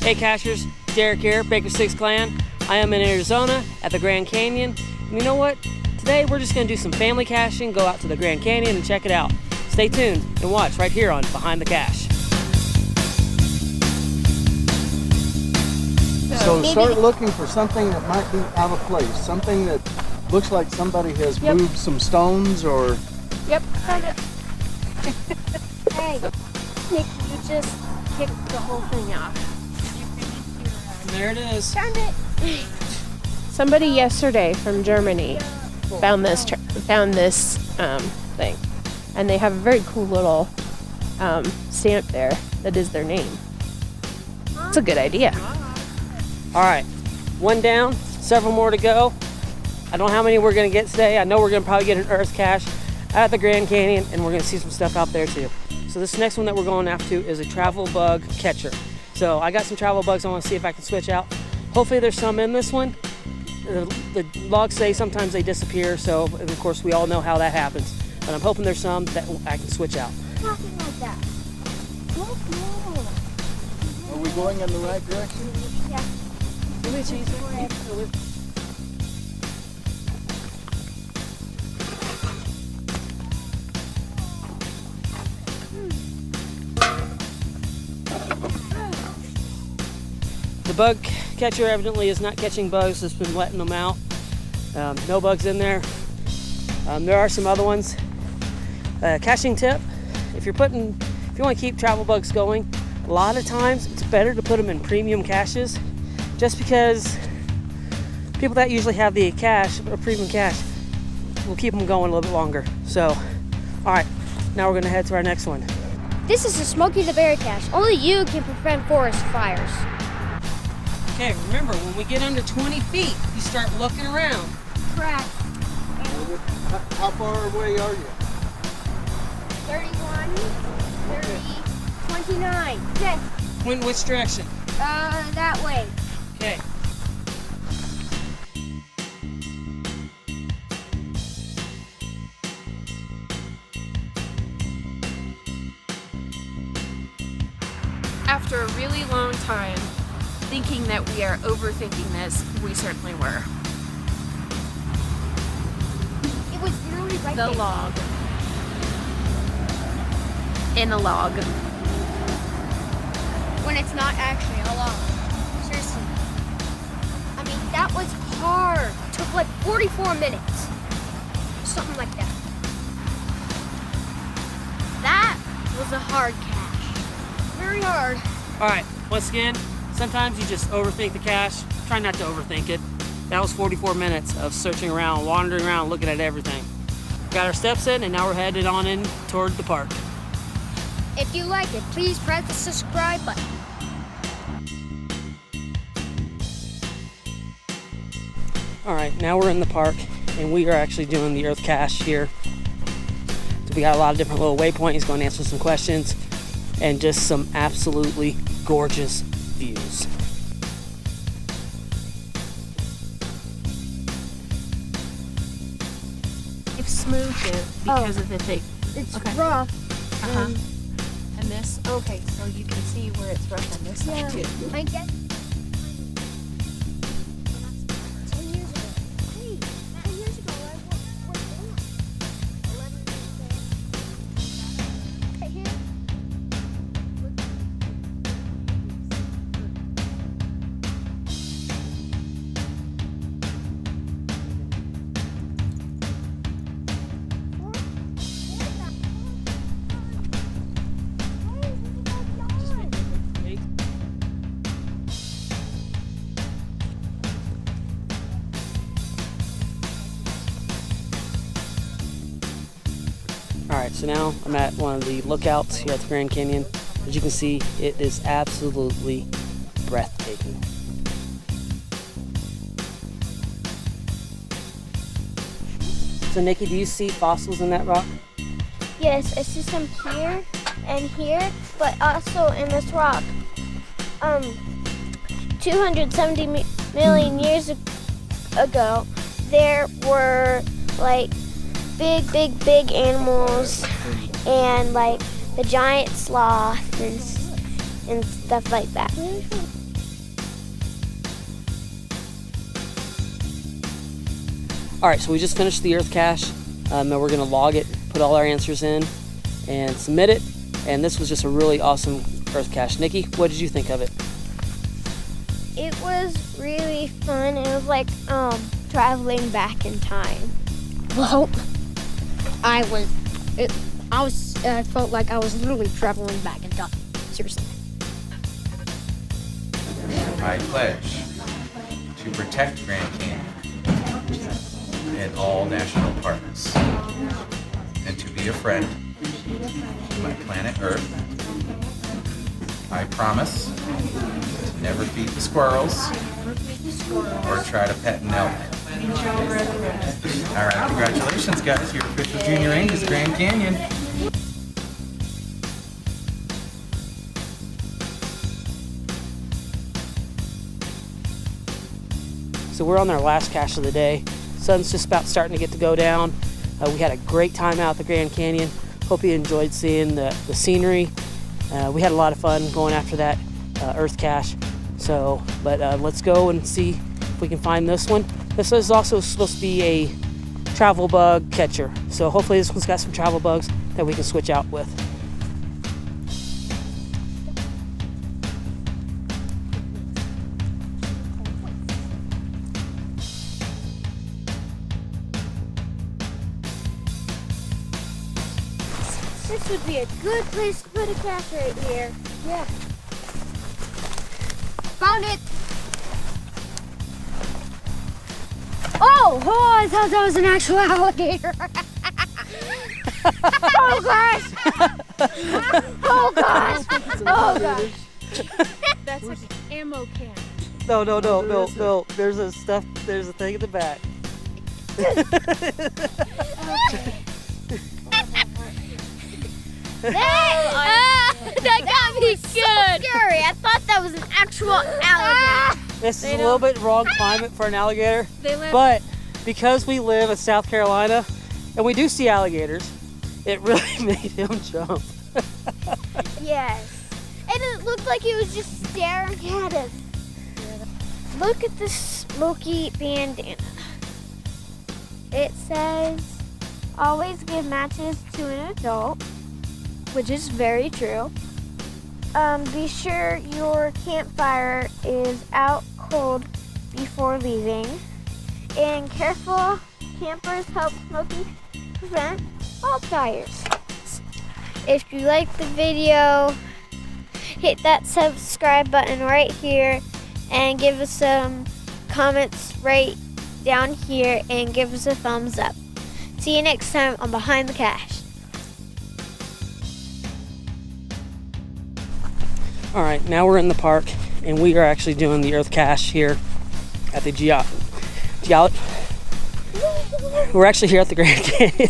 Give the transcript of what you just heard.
Hey Cachers, Derek here, Baker 6 Clan. I am in Arizona at the Grand Canyon. And you know what? Today we're just going to do some family caching, go out to the Grand Canyon and check it out. Stay tuned and watch right here on Behind the Cache. So start looking for something that might be out of place, something that looks like somebody has moved some stones or... Yep, found it. Hey, Nick, you just kicked the whole thing off. There it is. Found it. Somebody yesterday from Germany found this thing, and they have a very cool little stamp there that is their name. It's a good idea. All right, one down, several more to go. I don't know how many we're gonna get today. I know we're gonna probably get an Earthcache at the Grand Canyon, and we're gonna see some stuff out there too. So this next one that we're going after is a travel bug catcher. So I got some travel bugs I want to see if I can switch out. Hopefully there's some in this one. The logs say sometimes they disappear, so of course we all know how that happens. But I'm hoping there's some that I can switch out. Nothing like that. Look, Are we going in the right direction? yeah. The bug catcher evidently is not catching bugs, it's been letting them out. No bugs in there. There are some other ones. Caching tip, if you want to keep travel bugs going, a lot of times it's better to put them in premium caches, just because people that usually have the cache, or premium cache, will keep them going a little bit longer. So, all right, now we're gonna head to our next one. This is a Smokey the Bear cache. Only you can prevent forest fires. Okay, remember, when we get under 20 feet, you start looking around. Correct. How far away are you? 31, 30, 29. Okay. Which direction? That way. Okay. After a really long time thinking that we are overthinking this, we certainly were. It was literally right The there. log. In a log. When it's not actually a log. Seriously. I mean, that was hard. It took like 44 minutes. Something like that. That was a hard cache. Very hard. All right, once again, sometimes you just overthink the cache. Try not to overthink it. That was 44 minutes of searching around, wandering around, looking at everything. Got our steps in, and now we're headed on in toward the park. If you like it, please press the subscribe button. All right, now we're in the park, and we are actually doing the Earthcache here. So we got a lot of different little waypoints, going to answer some questions, and just some absolutely gorgeous views. You've smoothed it because of the thing. It's Okay. rough. And this, okay, so you can see where it's rough on this side too. I guess. 10 years ago. Hey, 10 years ago, I was born. 11 years ago. Right here. All right, so now I'm at one of the lookouts here at the Grand Canyon. As you can see, it is absolutely breathtaking. So Nikki, do you see fossils in that rock? Yes, I see some here and here, but also in this rock. 270 million years ago, there were like big animals and like the giant sloth and stuff like that. All right, so we just finished the Earthcache, and we're gonna log it, put all our answers in, and submit it. And this was just a really awesome Earthcache. Nikki, what did you think of it? It was really fun. It was like traveling back in time. Well, I felt like I was literally traveling back in time. Seriously. I pledge to protect Grand Canyon and all national parks, and to be a friend to my planet Earth. I promise to never feed the squirrels or try to pet an elk. All right, congratulations, guys. Your official junior range is Grand Canyon. So we're on our last cache of the day. Sun's just about starting to get to go down. We had a great time out at the Grand Canyon. Hope you enjoyed seeing the scenery. We had a lot of fun going after that Earthcache. So, but let's go and see if we can find this one. This is also supposed to be a travel bug catcher. So hopefully this one's got some travel bugs that we can switch out with. This would be a good place to put a cache right here. Yeah. Found it! Oh, I thought that was an actual alligator. Oh gosh! Oh gosh! Oh gosh! That's an ammo can. No. There's a thing in the back. That got me so scary. I thought that was an actual alligator. This is a little bit wrong climate for an alligator, They live. but because we live in South Carolina and we do see alligators, it really made him jump. Yes. And it looked like he was just staring at us. Look at this Smokey bandana. It says, always give matches to an adult, which is very true. Be sure your campfire is out cold before leaving. And careful campers help Smokey prevent wildfires. If you like the video, hit that subscribe button right here and give us some comments right down here and give us a thumbs up. See you next time on Behind the Cache. All right, now we're in the park and we are actually doing the Earthcache here at the We're actually here at the Grand Canyon.